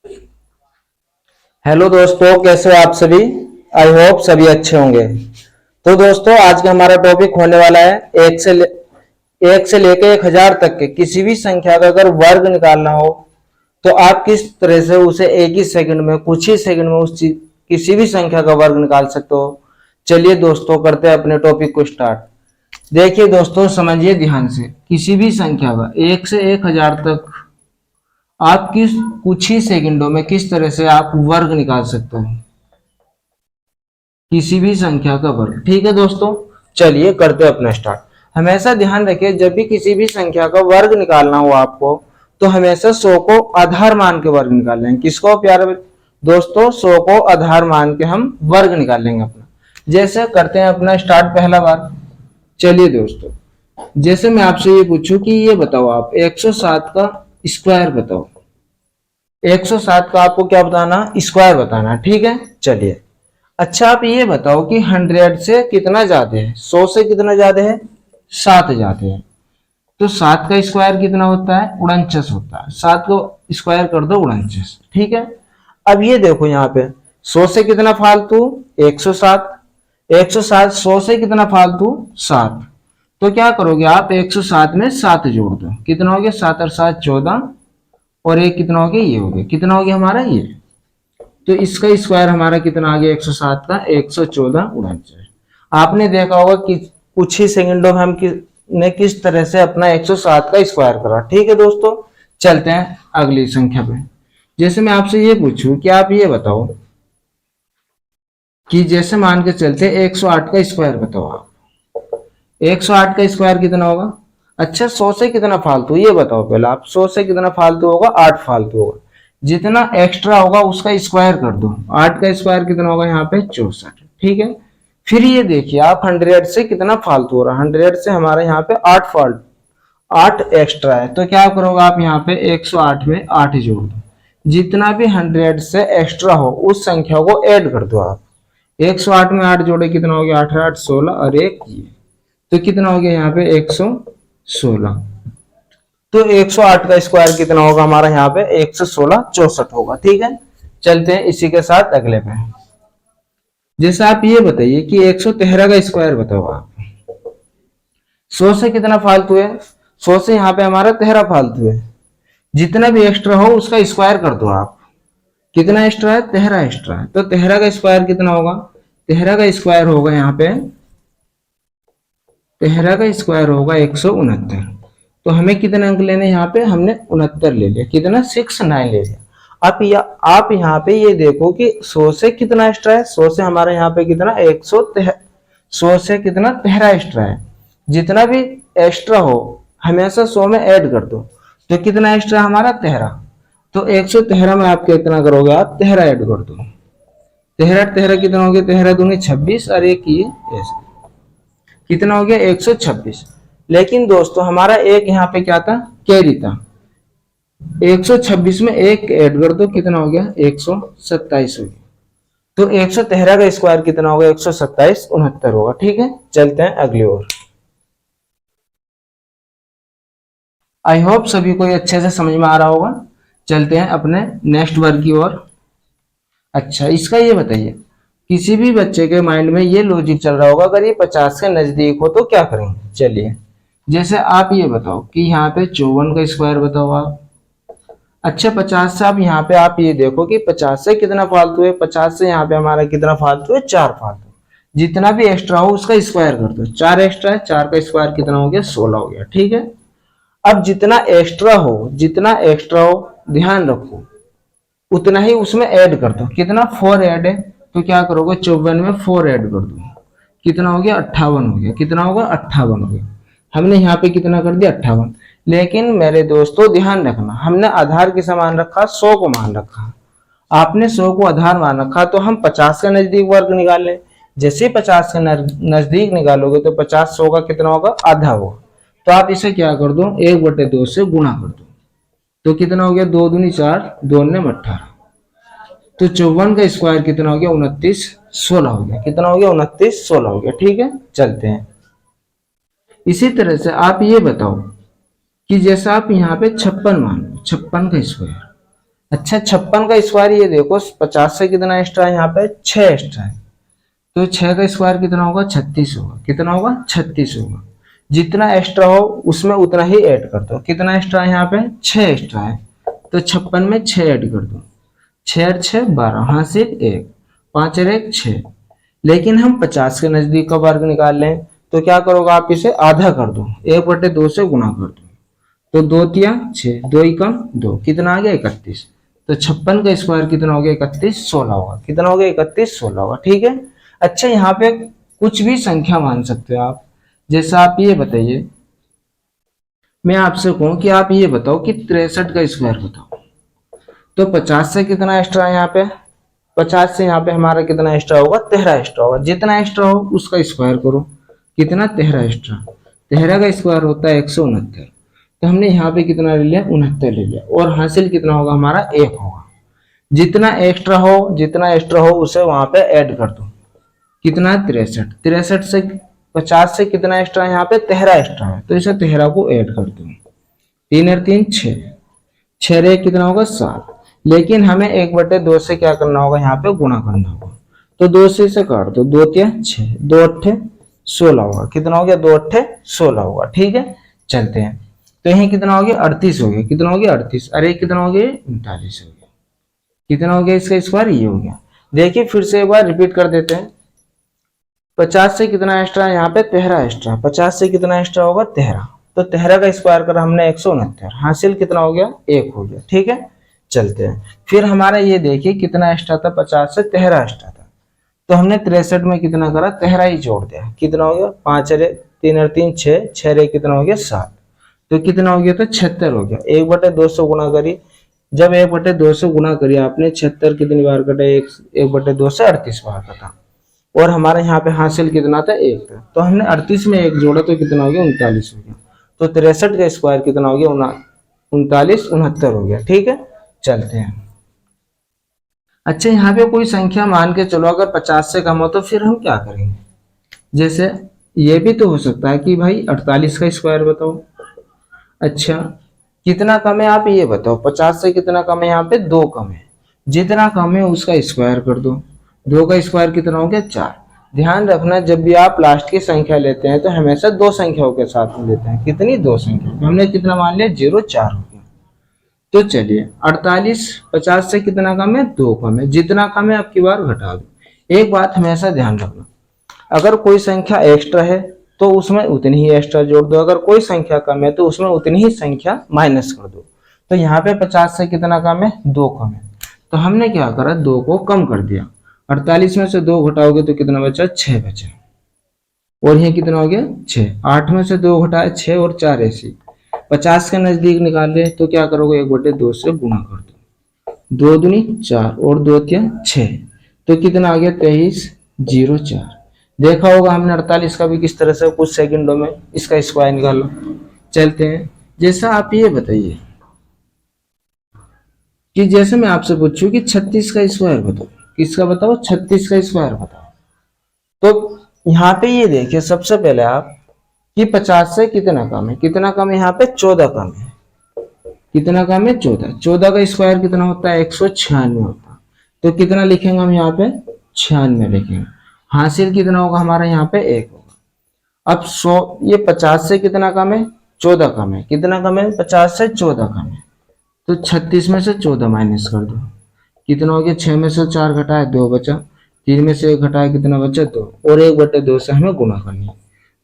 Hello दोस्तों, कैसे हो आप सभी। आई होप सभी अच्छे होंगे। तो दोस्तों, आज का हमारा टॉपिक होने वाला है एक से लेके 1000 तक के किसी भी संख्या का अगर वर्ग निकालना हो तो आप किस तरह से उसे एक ही सेकंड में, कुछ ही सेकंड में उस चीज किसी भी संख्या का वर्ग निकाल सकते हो। चलिए दोस्तों, करते हैं अपने टॉपिक को स्टार्ट। देखिए दोस्तों, समझिए ध्यान से, किसी भी संख्या का 1 से 1000 तक आप किस कुछ ही सेकंडों में किस तरह से आप वर्ग निकाल सकते हो, किसी भी संख्या का वर्ग। ठीक है दोस्तों, चलिए करते हैं अपना स्टार्ट। हमेशा ध्यान रखिए, जब भी किसी भी संख्या का वर्ग निकालना हो आपको, तो हमेशा 100 को आधार मान के वर्ग निकाल लेंगे। किसको प्यारे दोस्तों? 100 को आधार मान के हम वर्ग निकाल लेंगे अपना। जैसे करते हैं अपना स्टार्ट पहला बार। चलिए दोस्तों, जैसे मैं आपसे ये पूछूं कि ये बताओ, आप 107 का स्क्वायर बताओ। 107 का आपको क्या बताना? स्क्वायर बताना। ठीक है, चलिए। अच्छा, आप ये बताओ कि 100 से कितना ज्यादा है? 100 से कितना ज्यादा है? 7 ज्यादा है। तो 7 का स्क्वायर कितना होता है? 49 होता है। 7 को स्क्वायर कर दो, 49। ठीक है। अब ये देखो यहाँ पे 100 से कितना फालतू? 107। 107 100 से कितना फालतू? 7। तो क्या करोगे आप? 107 में 7 जोड़ दो। कितना हो गया? 7 और 7 14, और एक कितना हो गया? ये हो गया। कितना हो गया हमारा? ये। तो इसका स्क्वायर हमारा कितना आ गया? 107 का 114 49। आपने देखा होगा कि कुछ ही सेकंडों में हम ने किस तरह से अपना 107 का स्क्वायर करा। ठीक है दोस्तों, चलते हैं अगली संख्या पे। जैसे मैं आपसे ये पूछूं कि आप ये बताओ कि जैसे मान के चलते 108 का स्क्वायर बताओ आप। 108 का स्क्वायर कितना होगा? अच्छा, 100 से कितना फालतू ये बताओ पहले आप। 100 से कितना फालतू होगा? 8 फालतू होगा। जितना एक्स्ट्रा होगा उसका स्क्वायर कर दो। 8 का स्क्वायर कितना होगा यहाँ पे? 64। ठीक है। फिर ये देखिए आप, 100 से कितना फालतू हो रहा है? 100 से हमारे यहाँ पे 8 फाल्ट 8 एक्स्ट्रा है। तो क्या करोगे आप? यहाँ पे 108 में 8 जोड़ दो। जितना भी 100 से एक्स्ट्रा हो उस संख्या को ऐड कर दो आप। 108 में 8 जोड़े, कितना हो गया? 8 8 16 और एक ये। तो कितना हो गया यहाँ पे? 116। तो 108 का स्क्वायर कितना होगा हमारा यहाँ पे? 116 64 होगा। ठीक है, चलते हैं इसी के साथ अगले पे। जैसे आप ये बताइए कि 113 का स्क्वायर बताओ आप। 100 से कितना फालतू है? 100 से यहाँ पे हमारा 13 फालतू है। जितना भी एक्स्ट्रा हो उसका स्क्वायर कर दो आप। कितना एक्स्ट्रा है? 13 एक्स्ट्रा है। तो 13 का स्क्वायर कितना होगा? 13 का स्क्वायर होगा यहाँ पे, 13 का स्क्वायर होगा 169। तो हमें कितने अंक लेने? यहाँ पे हमने 69 ले लिया। कितना? 69 ले लिया। आप यहाँ पे ये देखो कि 100 से कितना एक्स्ट्रा है? 100 से हमारे यहाँ पे कितना? 100 से कितना? 13 एक्स्ट्रा है। जितना भी एक्स्ट्रा हो हमेशा 100 में ऐड कर दो। तो कितना एक्स्ट्रा हमारा? 13। तो 113 में आप कितना करोगे? आप 13 ऐड कर दो। 13 13 कितना हो गया? 13 दूनी 26 और एक ये ऐसे। कितना हो गया? 126। लेकिन दोस्तों हमारा एक यहाँ पे क्या था? कैरी था। 126 में एक ऐड कर दो, कितना हो गया? 127 हो गया। तो 113 का स्क्वायर कितना होगा? 127 69 होगा। ठीक है, चलते हैं अगली ओर। आई होप सभी को अच्छे से समझ में आ रहा होगा। चलते हैं अपने नेक्स्ट वर्ग की ओर। अच्छा, इसका ये बताइए, किसी भी बच्चे के माइंड में ये लॉजिक चल रहा होगा, अगर ये 50 के नजदीक हो तो क्या करेंगे। चलिए, जैसे आप ये बताओ कि यहाँ पे 54 का स्क्वायर बताओ आप। अच्छा, 50 से आप आप ये देखो कि 50 से कितना फालतू है? 50 से यहाँ पे हमारा कितना फालतू है? 4 फालतू। जितना भी एक्स्ट्रा हो उसका स्क्वायर कर दो। 4 एक्स्ट्रा है, 4 का स्क्वायर कितना हो गया? 16 हो गया। ठीक है। अब जितना एक्स्ट्रा हो ध्यान रखो उतना ही उसमें ऐड कर दो। कितना? 4 ऐड है। तो क्या करोगे? 54 में 4 ऐड कर दो। कितना हो गया? 58 हो गया। कितना होगा? 58 हो गया। हमने यहाँ पे कितना कर दिया? 58। लेकिन मेरे दोस्तों ध्यान रखना, हमने आधार किसे मान रखा? 100 को मान रखा। आपने 100 को आधार मान रखा, तो हम 50 के नजदीक वर्ग निकाल लें। जैसे ही 50 के नजदीक निकालोगे तो 50 100 का कितना होगा? आधा होगा। तो आप इसे क्या कर दो? 1/2 से गुणा कर दो। तो कितना हो गया? 2 दूनी 4, 2 ने 18। तो 54 का स्क्वायर कितना हो गया? 29 16 हो गया। कितना हो गया? 29 16 हो गया। ठीक है, चलते हैं। इसी तरह से आप ये बताओ कि जैसा आप यहाँ पे 56 मान लो, 56 का स्क्वायर। अच्छा 56 का स्क्वायर, ये देखो 50 से कितना एक्स्ट्रा है, यहाँ पे 6 एक्स्ट्रा है, तो 6 का स्क्वायर कितना होगा, 36 होगा। कितना होगा, 36 होगा। जितना एक्स्ट्रा हो उसमें उतना ही ऐड कर दो। कितना एक्स्ट्रा है यहाँ पे, 6 एक्स्ट्रा है, तो 56 में 6 ऐड कर दो। 6 और 6 12, हासिल 1, 5 और 1 6। लेकिन हम 50 के नजदीक का वर्ग निकाल लें, तो क्या करोगे आप, इसे आधा कर दो, 1/2 से गुणा कर दो, तो 2 तिया 6, 2 एकम 2, कितना आ गया 31। तो 56 का स्क्वायर कितना हो गया, 31 16 होगा। कितना हो गया, 31 16 होगा। ठीक है। अच्छा यहाँ पे कुछ भी संख्या मान सकते हो आप। जैसे आप ये बताइए, मैं आपसे कहूं कि आप ये बताओ कि 63 का स्क्वायर बताओ, तो 50 से कितना एक्स्ट्रा है यहाँ पे, 50 से यहाँ पे हमारा कितना एक्स्ट्रा होगा, 13 एक्स्ट्रा होगा। जितना एक्स्ट्रा हो उसका स्क्वायर करो। कितना, 13 एक्स्ट्रा। 13 का स्क्वायर होता है 169, तो हमने यहाँ पे कितना ले लिया, 69 ले लिया, और हासिल कितना होगा हमारा, 1 होगा। जितना जितना एक्स्ट्रा हो उसे वहां पे ऐड कर दो। कितना, 63। 63 से 50 से कितना एक्स्ट्रा है यहाँ पे, 13 एक्स्ट्रा है, तो इसे 13 को ऐड कर दो। 3 और 3 6, 6 और 1 कितना होगा, 7। लेकिन हमें 1/2 से क्या करना होगा, यहाँ पे गुणा करना होगा, तो 2 से इसे काट दो, 2 तिया 6, 2 8 16 होगा। कितना हो गया, 2 8 16 होगा। ठीक है, चलते हैं। तो यही कितना हो गया, 38 हो गया। कितना हो गया, 38। अरे कितना हो गया, 39 हो गया। कितना हो गया इसका स्क्वायर, ये हो गया। देखिए फिर से एक बार रिपीट कर देते हैं। 50 से कितना एक्स्ट्रा है यहाँ पे, 13 एक्स्ट्रा। 50 से कितना एक्स्ट्रा होगा, 13, तो 13 का स्क्वायर करा हमने 169, हासिल कितना हो गया, 1 हो गया। ठीक है, चलते हैं। फिर हमारा ये देखिए कितना एक्स्ट्रा था, 50 से 13 एक्स्ट्रा था, तो हमने 63 में कितना करा, 13 ही जोड़ दिया। कितना हो गया, 5 और 3 और 3 6, 6 और 1 कितना हो गया, 7, तो कितना हो गया, तो 76 हो गया। 1/2 से गुणा करिए, जब 1/2 से गुणा करिए आपने, 76 कितनी बार कटा, 1/2 से 38 बार कटा, और हमारे यहाँ पे हासिल कितना था, 1 था, तो हमने 38 में 1 जोड़ा, तो कितना हो गया, 39 हो गया। तो 63 का स्क्वायर कितना हो गया, 39 69 हो गया। ठीक है, चलते हैं। अच्छा यहाँ पे कोई संख्या मान के चलो, अगर 50 से कम हो तो फिर हम क्या करेंगे। जैसे ये भी तो हो सकता है कि भाई 48 का स्क्वायर बताओ। अच्छा कितना कम है, आप ये बताओ। 50 से कितना कम है, यहाँ पे 2 कम है। जितना कम है उसका स्क्वायर कर दो। 2 का स्क्वायर कितना हो गया, 4। ध्यान रखना जब भी आप लास्ट की संख्या लेते हैं तो हमेशा 2 संख्याओं के साथ में लेते हैं। कितनी, 2 संख्या। हमने कितना मान लिया, 0 4 हो गया। तो चलिए 48 50 से कितना कम है, 2 कम है। जितना कम है आपकी बार घटा दो। एक बात हमेशा ध्यान रखना, अगर कोई संख्या एक्स्ट्रा है तो उसमें उतनी ही एक्स्ट्रा जोड़ दो, अगर कोई संख्या कम है तो उसमें उतनी ही संख्या माइनस कर दो। तो यहाँ पे 50 से कितना कम है, 2 कम है, तो हमने क्या करा, 2 को कम कर दिया। 48 में से 2 घटाओगे तो कितना बचा, 6 बचा। और ये कितना हो गया, 6। 8 में से 2 घटाए, 6 और 4 ऐसी। 50 के नजदीक निकाल ले तो क्या करोगे, 1/2 से गुणा कर दो। 2 दूनी 4 और 2 तिया 6, तो कितना आ गया, 23 0 4। देखा होगा हमने 48 का भी किस तरह से कुछ सेकंडों में इसका स्क्वायर निकाला। चलते हैं। जैसा आप ये बताइए कि जैसे मैं आपसे पूछूं कि 36 का स्क्वायर बताओ। किसका बताओ, 36 का स्क्वायर बताओ। तो यहाँ पे ये देखिए सबसे पहले आप कि 50 से कितना कम है, कितना कम है, यहाँ पे 14 कम है। कितना कम है, 14। 14 का स्क्वायर कितना होता है, 196 होता है। तो कितना लिखेंगे हम यहाँ पे, 96 लिखेंगे। हासिल कितना होगा हमारा, यहाँ पे 1 होगा। अब 100, ये 50 से कितना कम है, 14 कम है। कितना कम है, 50 से 14 कम है, तो 36 में से 14 माइनस कर दो। कितना हो गया, 6 में से 4 घटाए 2 बचा, 3 में से 1 घटाए कितना बचा, 2, और 1/2 से हमें गुणा करनी है।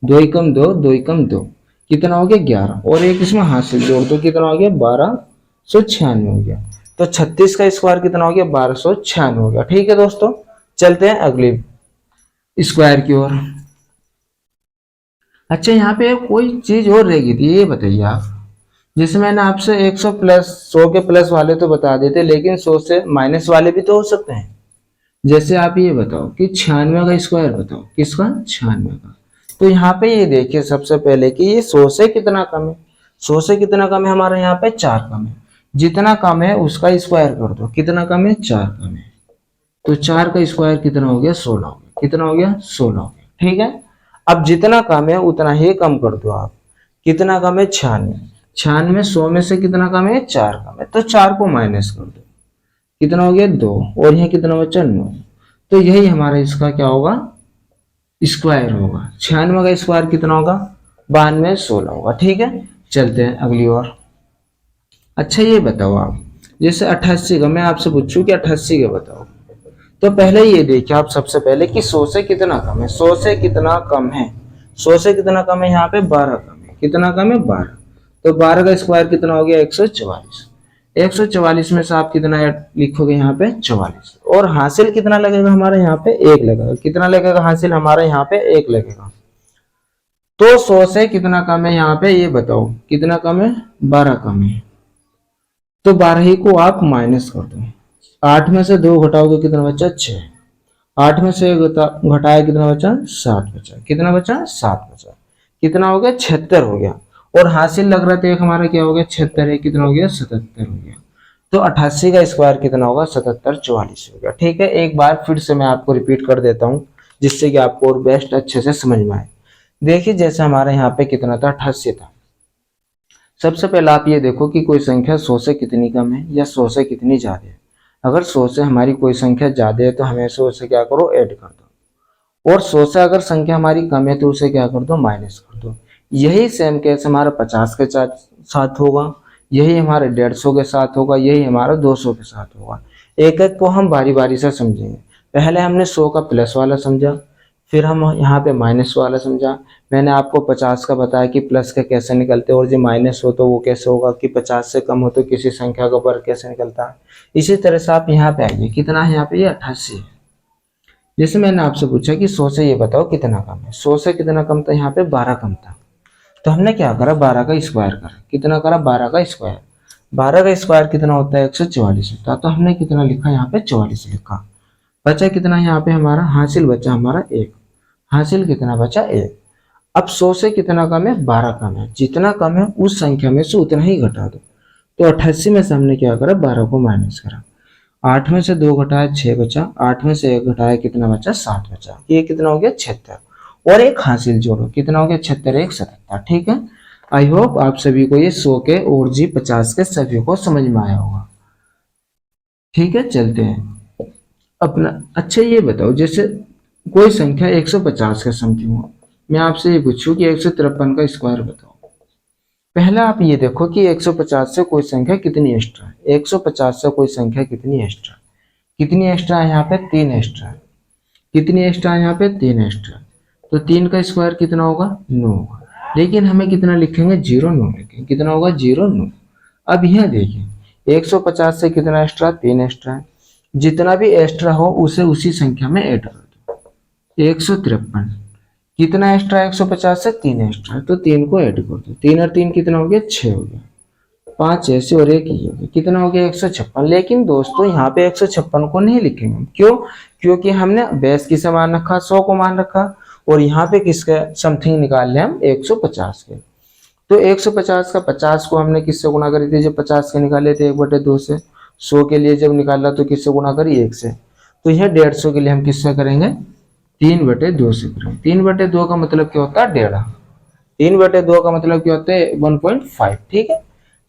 2 एकम 2, 2 एकम 2, कितना हो गया, 11, और एक इसमें हासिल जोड़ दो, कितना हो गया, 1296 हो गया। तो 36 का स्क्वायर कितना हो गया, 1296 हो गया। ठीक है दोस्तों, चलते हैं अगली स्क्वायर की ओर। अच्छा यहाँ पे कोई चीज और रह गई थी, ये बताइए आप। जैसे मैंने आपसे 100 प्लस 100 के प्लस वाले तो बता देते, लेकिन 100 से माइनस वाले भी तो हो सकते हैं। जैसे आप ये बताओ कि 96 का स्क्वायर बताओ। किसका, 96 का। तो यहाँ पे ये देखिए सबसे पहले कि ये 100 से कितना कम है। 100 से कितना कम है, हमारा यहाँ पे 4 कम है। जितना कम है उसका स्क्वायर कर दो। कितना कम है, 4 कम है। तो 4 का स्क्वायर कितना हो गया, 16 हो गया। कितना हो गया, 16 हो गया। ठीक है, अब जितना कम है उतना ही कम कर दो आप। कितना कम है, 96। 96 100 में से कितना कम है, 4 कम है, तो 4 को माइनस कर दो। कितना हो गया 2, और यहाँ कितना बचा 9। तो यही हमारा इसका क्या होगा, स्क्वायर होगा। 96 का स्क्वायर कितना होगा, 92 16 होगा। ठीक है, चलते हैं अगली ओर। अच्छा ये बताओ आप, जैसे 88 का मैं आपसे पूछूं कि 88 का बताओ, तो पहले ये देखिए आप सबसे पहले कि 100 से कितना कम है। 100 से कितना कम है, 100 से कितना कम है, यहाँ पे 12 कम है। कितना कम है, 12। तो 12 का स्क्वायर कितना हो गया, 144। 144 में से आप कितना लिखोगे, यहाँ पे 44। और हासिल कितना लगेगा हमारा, यहाँ पे 1 लगेगा। कितना लगेगा हासिल हमारा, यहाँ पे 1 लगेगा। तो 100 से कितना कम है, यहाँ पे ये बताओ कितना कम है, 12 कम है। तो 12 ही को आप माइनस कर दो। 8 में से 2 घटाओगे कितना बचा, 6। 8 में से घटाया कितना बचा, 7 बचा। कितना बचा, 7 बचा। कितना हो गया, 76 हो गया। और हासिल लग रहा था एक हमारा क्या हो गया, 76 है, कितना हो गया, 77 हो गया। तो 88 का स्क्वायर कितना होगा, 77 44 हो गया। ठीक है, एक बार फिर से मैं आपको रिपीट कर देता हूँ जिससे कि आपको और बेस्ट अच्छे से समझ में आए। देखिए जैसे हमारे यहाँ पे कितना था, 88 था। सबसे पहले आप ये देखो कि कोई संख्या 100 से कितनी कम है या 100 से कितनी ज्यादा है। अगर 100 से हमारी कोई संख्या ज्यादा है तो हमेशा उसे क्या करो, ऐड कर दो। और 100 से अगर संख्या हमारी कम है तो उसे क्या कर दो, माइनस कर दो। यही सेम केस हमारा 50 के साथ होगा, यही हमारे 150 के साथ होगा, यही हमारा 200 के साथ होगा। एक एक को हम बारी बारी से समझेंगे। पहले हमने 100 का प्लस वाला समझा, फिर हम यहाँ पे माइनस वाला समझा। मैंने आपको 50 का बताया कि प्लस के कैसे निकलते और जो माइनस हो तो वो कैसे होगा, कि 50 से कम हो तो किसी संख्या का वर्ग कैसे निकलता है। इसी तरह से आप यहाँ पे आइए, कितना है यहाँ पे, ये 88 है। जैसे मैंने आपसे पूछा कि 100 से ये बताओ कितना कम है, 100 से कितना कम था, यहाँ पे 12 कम था। तो हमने क्या करा, 12 का स्क्वायर करा। कितना करा, 12 का स्क्वायर। 12 का स्क्वायर कितना होता है, 144 होता है। तो हमने कितना लिखा, यहाँ पे 44 लिखा। बचा कितना यहाँ पे हमारा, हासिल बचा हमारा 1। हासिल कितना बचा, 1। अब 100 से कितना कम है, 12 कम है। जितना कम है उस संख्या में से उतना ही घटा दो। तो 88 में से हमने क्या करा, 12 को माइनस करा। 8 में से 2 घटाया 6 बचा। 8 में से 1 घटाया कितना बचा, 7 बचा। ये कितना हो गया, 76। और एक हासिल जोड़ो, कितना हो गया, 76 1 77। ठीक है, आई होप आप सभी को ये 100 के और जी 50 के सभी को समझ में आया होगा। ठीक है, चलते हैं अपना। अच्छा ये बताओ, जैसे कोई संख्या 150 के समथिंग हो, मैं आपसे ये पूछूं कि 153 का स्क्वायर बताओ। पहले आप ये देखो कि 150 से कोई संख्या कितनी एक्स्ट्रा है। 150 से कोई संख्या कितनी एक्स्ट्रा, कितनी एक्स्ट्रा है, यहाँ पे 3 एक्स्ट्रा है। कितनी एक्स्ट्रा है, यहाँ पे 3 एक्स्ट्रा। तो 3 का स्क्वायर कितना होगा, 9 होगा। लेकिन हमें कितना लिखेंगे, 0 9 लिखेंगे। कितना होगा, 0 9। अब यहाँ देखिए 150 से कितना एक्स्ट्रा, 3 एक्स्ट्रा है। जितना भी एक्स्ट्रा हो उसे उसी संख्या में ऐड कर दो। 153 कितना एक्स्ट्रा है, 150 से 3 एक्स्ट्रा, तो 3 को ऐड कर दो। 3 और 3 कितना हो गया, 6 हो गया। 5 ऐसे और 1 ही हो गया, कितना हो गया, 156। लेकिन दोस्तों यहाँ पे 156 को नहीं लिखेंगे, क्यों, क्योंकि हमने बेस किसे मान रखा, 100 को मान रखा। और यहाँ पे किसके समथिंग निकाल ले हम, 150 के। तो 150 का 50 को हमने किससे गुणा करी थी, जब 50 के निकाले थे 1/2 से। 100 के लिए जब निकाला तो किससे गुणा करी, 1 से। तो यह 150 के लिए हम किससे करेंगे, 3/2 से करेंगे। 3/2 का मतलब क्या होता है, 1.5। 3/2 का मतलब क्या होता है, 1.5। ठीक है,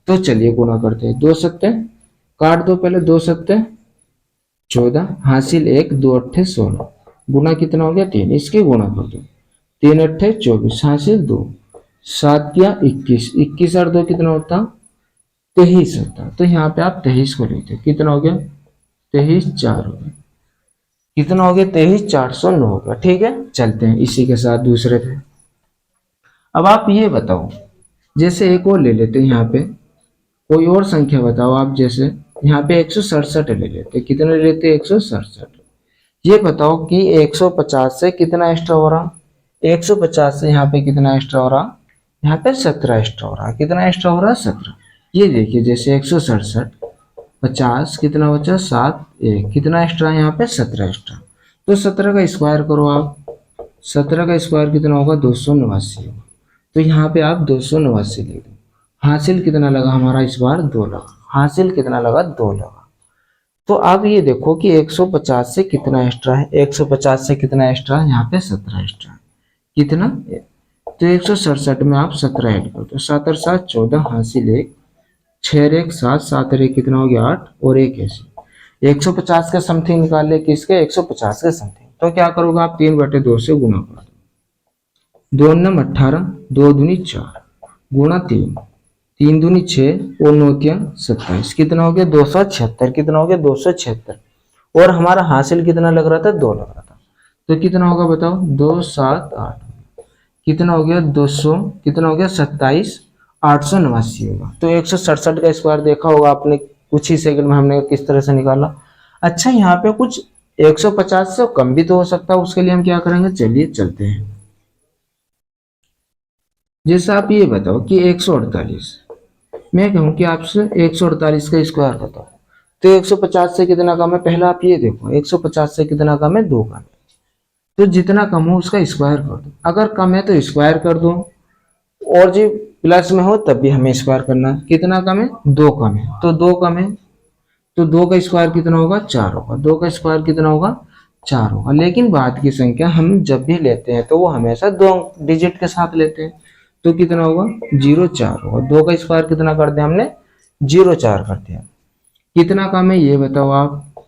तो चलिए गुणा करते हैं। 2 सत्ते काट दो पहले, 2 सत्ते 14, हासिल 1, 2 अट्ठे 16, गुना कितना हो गया, 3। इसके गुणा कर दो, 3 अट्ठे 24, हासिल 2, 7 या 21, 21 और 2 कितना होता, 23 होता। तो यहाँ पे आप 23 को लिखते, कितना हो गया, 23 4 हो गया। कितना हो गया, 23 409 हो गया। ठीक है, चलते हैं इसी के साथ दूसरे पे। अब आप ये बताओ, जैसे एक और ले लेते हैं, यहाँ पे कोई और संख्या बताओ आप। जैसे यहाँ पे 167 ले लेते, कितना ले लेते, 167। ये बताओ कि 150 से कितना एक्स्ट्रा हो रहा, 150 से यहाँ पे कितना एक्स्ट्रा हो रहा, यहाँ पे 17 एक्स्ट्रा हो रहा। कितना एक्स्ट्रा हो रहा, 17। ये देखिए जैसे 167 50 कितना बचा, 7 1, कितना एक्स्ट्रा है यहाँ पे, 17 एक्स्ट्रा। तो 17 का स्क्वायर करो आप। 17 का स्क्वायर कितना होगा, 289 होगा। तो यहाँ पे आप 289 लिख दो। हासिल कितना लगा हमारा, इस बार 2 लगा। हासिल कितना लगा, 2 लगा। तो अब ये देखो कि 150 से कितना एक्स्ट्रा है, 150 से कितना एक्स्ट्रा है, यहाँ पे 17 एक्स्ट्रा है। कितना, तो 167 में आप 17 ऐड कर दो। 7 और 7 14, हासिल 1, 6 और 1 7, 7 और 1 कितना हो गया, 8 और 1 ऐसे। 150 के समथिंग निकाल ले, किसके 150 के समथिंग। तो क्या करोगे आप 3/2 से गुणा कर दो, 2 नम 18, 2 दूनी 4 गुणा 3, 3 दूनी 6 और 9 तिया 27, कितना हो गया 276, कितना हो गया 276। और हमारा हासिल कितना लग रहा था 2 लग रहा था, तो कितना होगा बताओ 2 7 8, कितना हो गया 200, कितना हो गया 27 889 होगा। तो 167 का स्क्वायर देखा होगा आपने कुछ ही सेकंड में हमने किस तरह से निकाला। अच्छा यहाँ पे कुछ 150 से कम भी तो हो सकता है, उसके लिए हम क्या करेंगे, चलिए चलते हैं। जैसे आप ये बताओ कि 148, मैं कहूँ कि आपसे 148 का स्क्वायर बताओ, तो 150 से कितना कम है, पहला आप ये देखो 150 से कितना कम है 2 कम है, तो जितना कम हो उसका स्क्वायर कर दो, अगर कम है तो स्क्वायर कर दो, और जी प्लस में हो तब भी हमें स्क्वायर करना है। कितना कम है 2 कम है, तो 2 कम है तो 2 का स्क्वायर कितना होगा 4 होगा, 2 का स्क्वायर कितना होगा 4 होगा। लेकिन बाद की संख्या हम जब भी लेते हैं तो वो हमेशा 2 डिजिट के साथ लेते हैं, तो कितना होगा 0,4 होगा। 2 का स्क्वायर कितना कर दिया हमने 0,4 कर दिया। कितना कम है ये बताओ आप,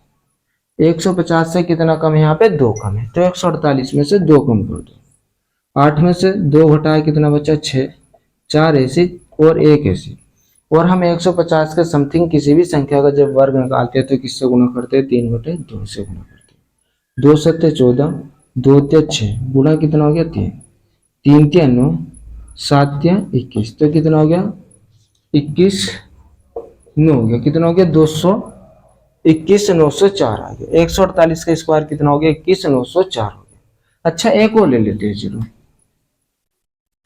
150 से कितना कम है, यहाँ पे 2 कम है, तो 148 में से 2 कम कर दो, 8 में से 2 घटाए कितना बचा 6, 4 ऐसी और 1 ऐसी। और हम 150 के समथिंग किसी भी संख्या का जब वर्ग निकालते हैं तो किससे गुणा करते हैं 3/2 से गुणा करते हैं। 2 7 14, 2 तिया 6 गुणा कितना हो गया 3, 3 तिया 9, 7 तिया 21, तो कितना हो गया 21 9 हो गया, कितना हो गया 221 904 आ गया। 148 का स्क्वायर कितना हो गया 21 904 हो गया। अच्छा एक और ले लेते हैं चलो,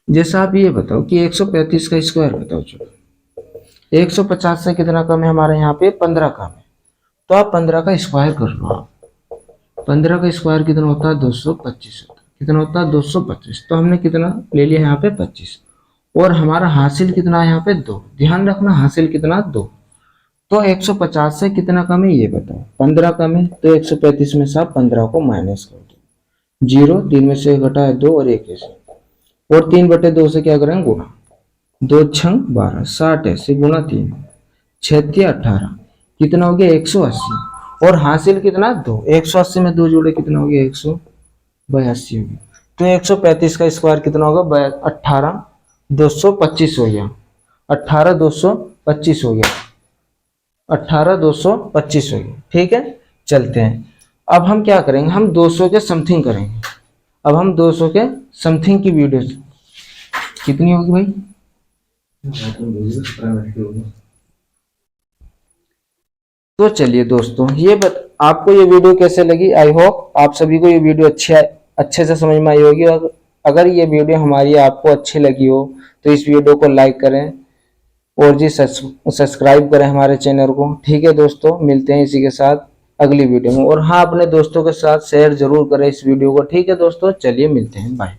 जैसा आप ये बताओ कि 135 का स्क्वायर बताओ चलो। 150 से कितना कम है हमारे यहाँ पे 15 कम है, तो आप 15 का स्क्वायर कर लो। आप 15 का स्क्वायर कितना होता है 225 होता है, कितना होता है 225, तो हमने कितना ले लिया यहाँ पे 25, और हमारा हासिल कितना है यहाँ पे 2, ध्यान रखना हासिल कितना 2। तो 150 से कितना कम है ये बताओ, 15 कम है, तो 135 में से आप 15 को माइनस कर दो, 0 3 में से घटाए 2 और 1 ऐसे, और 3/2 से क्या करेंगे गुणा, 2 6 12 60 ऐसे गुणा 3 6 तिया 18, कितना हो गया 180, और हासिल कितना 2, 180 में 2 जोड़े कितना हो गया 182 हो गया। तो 135 का स्क्वायर कितना होगा 18 225 हो गया, 18 225 हो गया, 18 225 हो गया। ठीक है चलते हैं, अब हम क्या करेंगे, हम 200 के समथिंग करेंगे। अब हम 200 के समथिंग की वीडियो कितनी होगी भाई, तो चलिए दोस्तों आपको ये वीडियो कैसे लगी, आई होप आप सभी को ये वीडियो अच्छे से समझ में आई होगी। अगर ये वीडियो हमारी आपको अच्छी लगी हो तो इस वीडियो को लाइक करें और जी सब्सक्राइब करें हमारे चैनल को। ठीक है दोस्तों, मिलते हैं इसी के साथ अगली वीडियो में, और हाँ अपने दोस्तों के साथ शेयर जरूर करें इस वीडियो को। ठीक है दोस्तों, चलिए मिलते हैं, बाय।